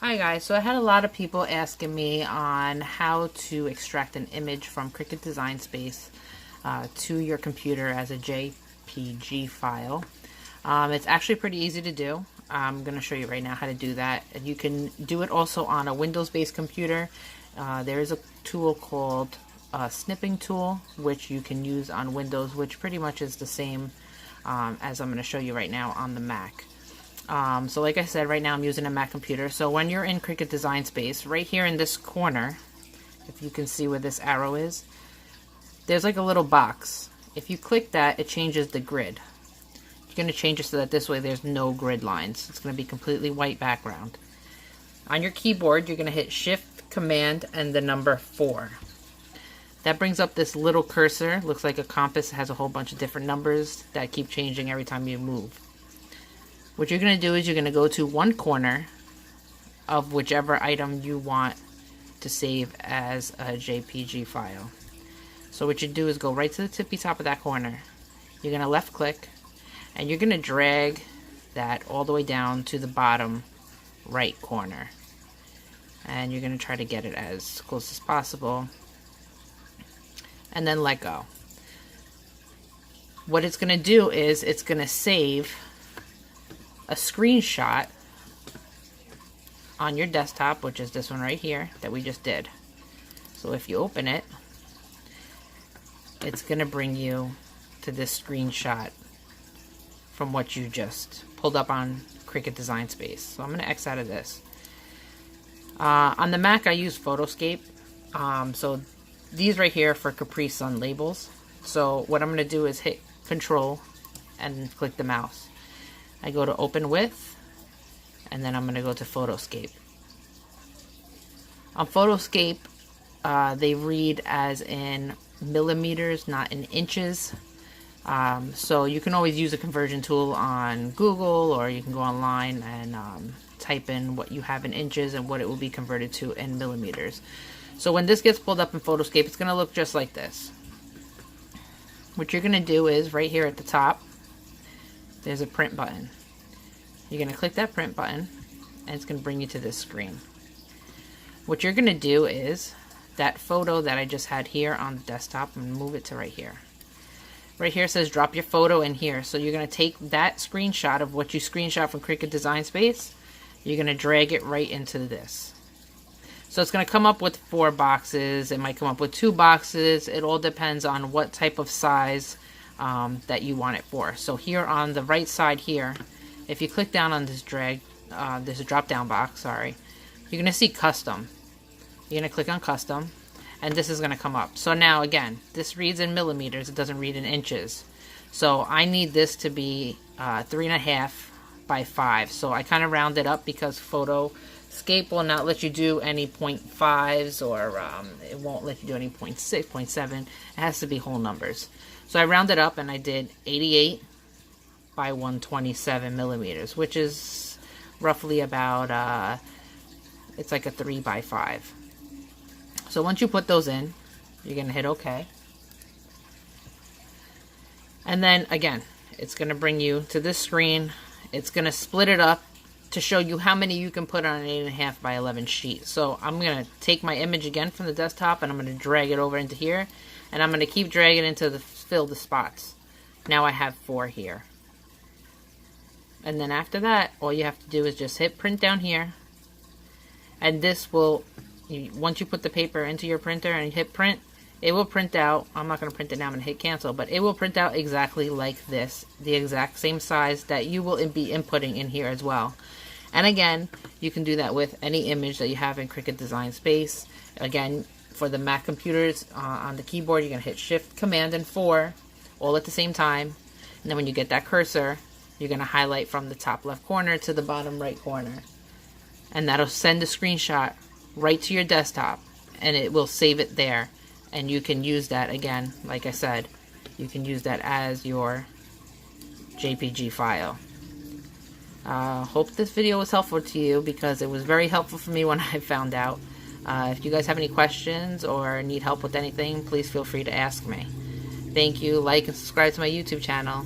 Hi guys, so I had a lot of people asking me on how to extract an image from Cricut Design Space to your computer as a JPG file. It's actually pretty easy to do. I'm going to show you right now how to do that. And you can do it also on a Windows-based computer. There is a tool called snipping tool, which you can use on Windows, which pretty much is the same as I'm going to show you right now on the Mac. So like I said, right now I'm using a Mac computer. So when you're in Cricut Design Space, right here in this corner, if you can see where this arrow is, there's like a little box. If you click that, it changes the grid. You're going to change it so that this way there's no grid lines. It's going to be completely white background. On your keyboard, you're going to hit Shift, Command, and the number 4. That brings up this little cursor. Looks like a compass. It has a whole bunch of different numbers that keep changing every time you move. What you're going to do is you're going to go to one corner of whichever item you want to save as a JPG file. So what you do is go right to the tippy top of that corner. You're going to left click and you're going to drag that all the way down to the bottom right corner. And you're going to try to get it as close as possible. And then let go. What it's going to do is it's going to save a screenshot on your desktop, which is this one right here that we just did. So if you open it, it's going to bring you to this screenshot from what you just pulled up on Cricut Design Space. So I'm going to X out of this. On the Mac I use photoscape. So these right here for Capri Sun labels. So what I'm going to do is hit Control and click the mouse. I go to Open With, and then I'm going to go to Photoscape. On Photoscape, they read as in millimeters, not in inches. So you can always use a conversion tool on Google, or you can go online and type in what you have in inches and what it will be converted to in millimeters. So when this gets pulled up in Photoscape, it's going to look just like this. What you're going to do is right here at the top, there's a print button. You're going to click that print button and it's going to bring you to this screen. What you're going to do is that photo that I just had here on the desktop, I'm going to move it to right here. Right here it says drop your photo in here. So you're going to take that screenshot of what you screenshot from Cricut Design Space. You're going to drag it right into this. So it's going to come up with 4 boxes. It might come up with 2 boxes. It all depends on what type of size that you want it for. So here on the right side here, if you click down on this there's a drop down box, sorry, you're going to see custom. You're going to click on custom and this is going to come up. So now again, this reads in millimeters, it doesn't read in inches. So I need this to be 3.5 by 5. So I kind of round it up because Photoscape will not let you do any 0.5s or it won't let you do any 0.6, 0.7. It has to be whole numbers. So I rounded up and I did 88 by 127 millimeters, which is roughly about, it's like a 3 by 5. So once you put those in, you're going to hit OK. And then again, it's going to bring you to this screen. It's going to split it up to show you how many you can put on an 8.5 by 11 sheet. So I'm going to take my image again from the desktop and I'm going to drag it over into here. And I'm going to keep dragging into fill the spots. Now I have 4 here. And then after that, all you have to do is just hit print down here. And this will, once you put the paper into your printer and hit print, it will print out. I'm not going to print it now, I'm going to hit cancel, but it will print out exactly like this, the exact same size that you will be inputting in here as well. And again, you can do that with any image that you have in Cricut Design Space. Again, for the Mac computers, on the keyboard, you're going to hit Shift, Command, and 4 all at the same time. And then when you get that cursor, you're going to highlight from the top left corner to the bottom right corner. And that'll send a screenshot right to your desktop. And it will save it there. And you can use that again, like I said, you can use that as your JPG file. Hope this video was helpful to you because it was very helpful for me when I found out. If you guys have any questions or need help with anything, please feel free to ask me. Thank you. Like and subscribe to my YouTube channel.